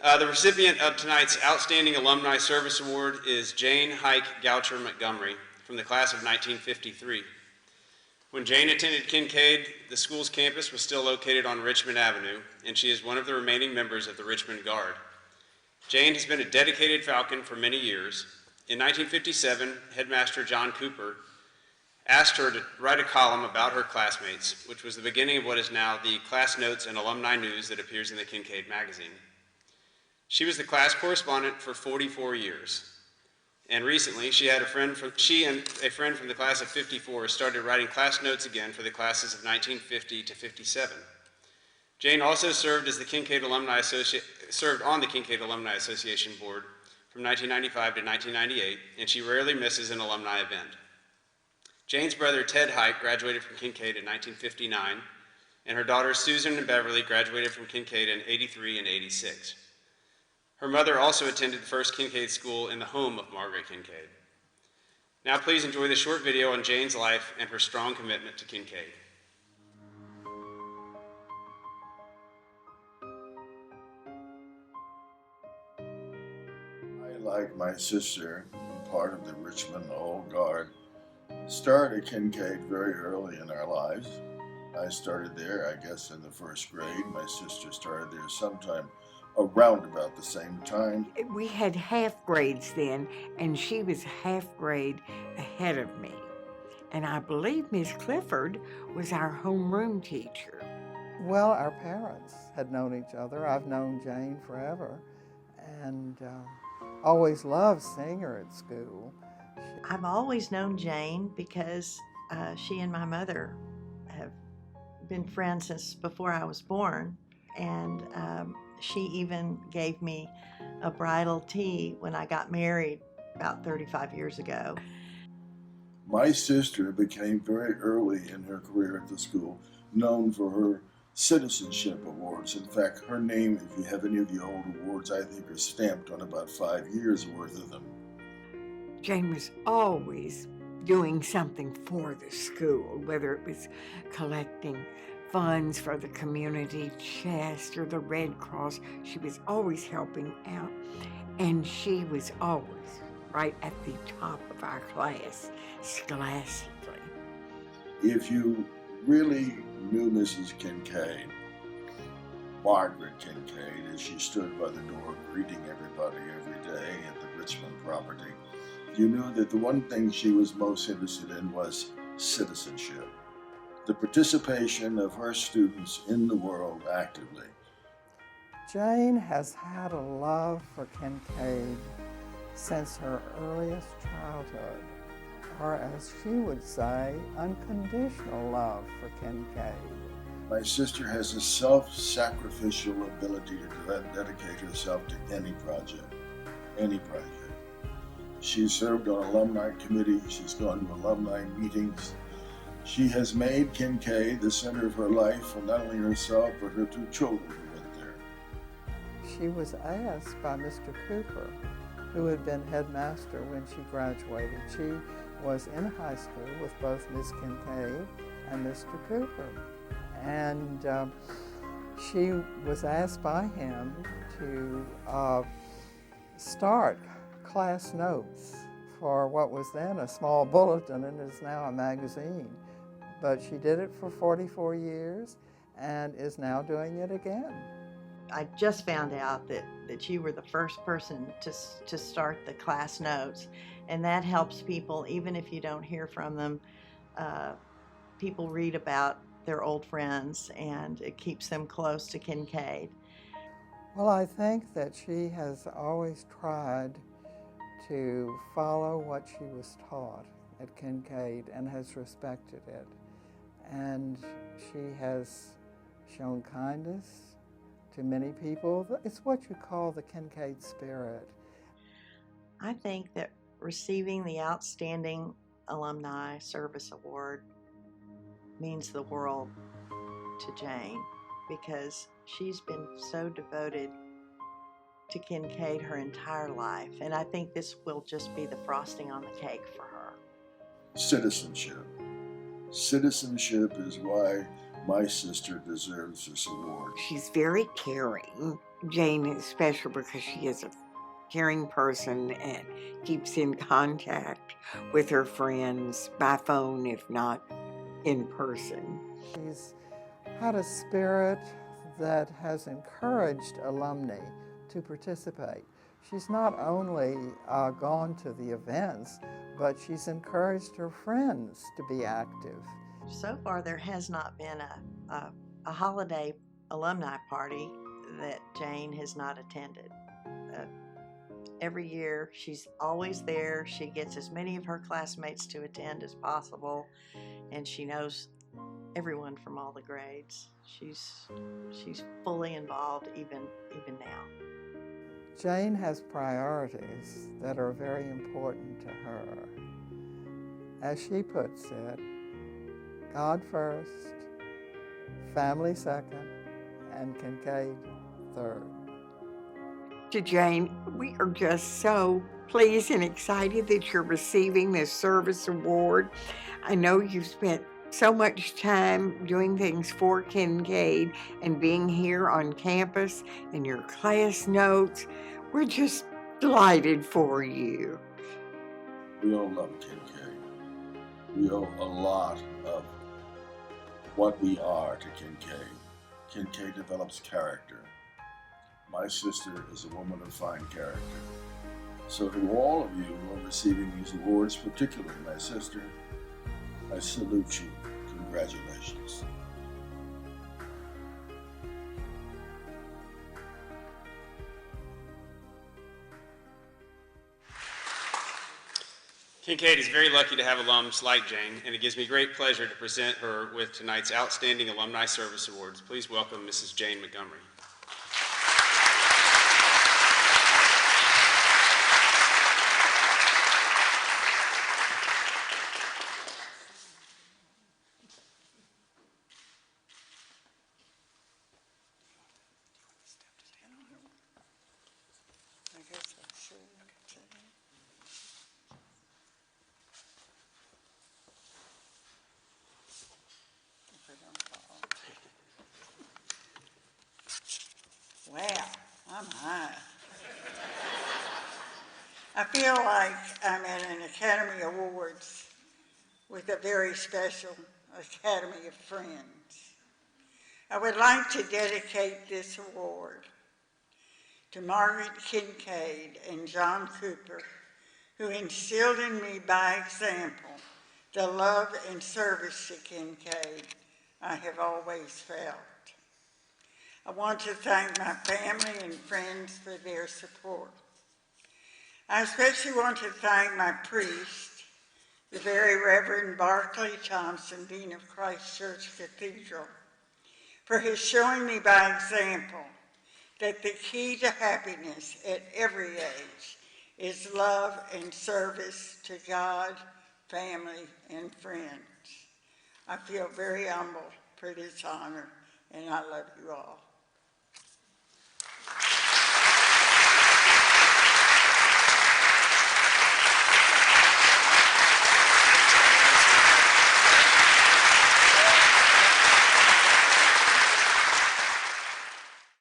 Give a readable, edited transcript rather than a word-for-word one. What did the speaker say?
The recipient of tonight's Outstanding Alumni Service Award is Jane Hike Goucher Montgomery from the class of 1953. When Jane attended Kinkaid, the school's campus was still located on Richmond Avenue, and she is one of the remaining members of the Richmond Guard. Jane has been a dedicated Falcon for many years. In 1957, Headmaster John Cooper asked her to write a column about her classmates, which was the beginning of what is now the Class Notes and Alumni News that appears in the Kinkaid magazine. She was the class correspondent for 44 years. And recently, she and a friend from the class of 54 started writing class notes again for the classes of 1950 to 57. Jane also served on the Kinkaid Alumni Association board from 1995 to 1998, and she rarely misses an alumni event. Jane's brother Ted Hike graduated from Kinkaid in 1959, and her daughters Susan and Beverly graduated from Kinkaid in 83 and 86. Her mother also attended the first Kinkaid school in the home of Margaret Kinkaid. Now please enjoy the short video on Jane's life and her strong commitment to Kinkaid. I, like my sister, part of the Richmond Old Guard, started Kinkaid very early in our lives. I started there, I guess, in the first grade. My sister started there sometime around about the same time. We had half grades then, and she was half grade ahead of me. And I believe Miss Clifford was our homeroom teacher. Well, our parents had known each other. I've known Jane forever, and always loved seeing her at school. I've always known Jane because she and my mother have been friends since before I was born, and she even gave me a bridal tea when I got married about 35 years ago. My sister became very early in her career at the school known for her citizenship awards. In fact, her name, if you have any of the old awards, I think are stamped on about 5 years worth of them. Jane was always doing something for the school, whether it was collecting funds for the community chest or the Red Cross. She was always helping out, and she was always right at the top of our class, scholastically. If you really knew Mrs. Kinkaid, Margaret Kinkaid, as she stood by the door greeting everybody every day at the Richmond property, you knew that the one thing she was most interested in was citizenship, the participation of her students in the world actively. Jane has had a love for Kinkaid since her earliest childhood, or as she would say, unconditional love for Kinkaid. My sister has a self-sacrificial ability to dedicate herself to any project, any project. She's served on alumni committee, she's gone to alumni meetings. She has made Kinkaid the center of her life for not only herself, but her two children who went there. She was asked by Mr. Cooper, who had been headmaster when she graduated. She was in high school with both Miss Kinkaid and Mr. Cooper. And she was asked by him to start class notes for what was then a small bulletin and is now a magazine. But she did it for 44 years and is now doing it again. I just found out that you were the first person to start the class notes, and that helps people, even if you don't hear from them. People read about their old friends, and it keeps them close to Kinkaid. Well, I think that she has always tried to follow what she was taught at Kinkaid and has respected it. And she has shown kindness to many people. It's what you call the Kinkaid spirit. I think that receiving the Outstanding Alumni Service Award means the world to Jane, because she's been so devoted to Kinkaid her entire life, and I think this will just be the frosting on the cake for her. Citizenship. Citizenship is why my sister deserves this award. She's very caring, Jane is special because she is a caring person and keeps in contact with her friends by phone, if not in person. She's had a spirit that has encouraged alumni to participate. She's not only gone to the events, but she's encouraged her friends to be active. So far, there has not been a holiday alumni party that Jane has not attended. Every year, she's always there. She gets as many of her classmates to attend as possible, and she knows everyone from all the grades. She's fully involved even now. Jane has priorities that are very important to her. As she puts it, God first, family second, and Kinkaid third. To Jane, we are just so pleased and excited that you're receiving this service award. I know you've spent so much time doing things for Kinkaid and being here on campus and your class notes. We're just delighted for you. We all love Kinkaid. We owe a lot of what we are to Kinkaid. Kinkaid develops character. My sister is a woman of fine character. So to all of you who are receiving these awards, particularly my sister, I salute you. Congratulations. Kinkaid is very lucky to have alums like Jane, and it gives me great pleasure to present her with tonight's Outstanding Alumni Service Awards. Please welcome Mrs. Jane Montgomery. Wow, I'm high. I feel like I'm at an Academy Awards with a very special Academy of Friends. I would like to dedicate this award to Margaret Kinkaid and John Cooper, who instilled in me by example the love and service to Kinkaid I have always felt. I want to thank my family and friends for their support. I especially want to thank my priest, the Very Reverend Barclay Thompson, Dean of Christ Church Cathedral, for his showing me by example that the key to happiness at every age is love and service to God, family, and friends. I feel very humbled for this honor, and I love you all.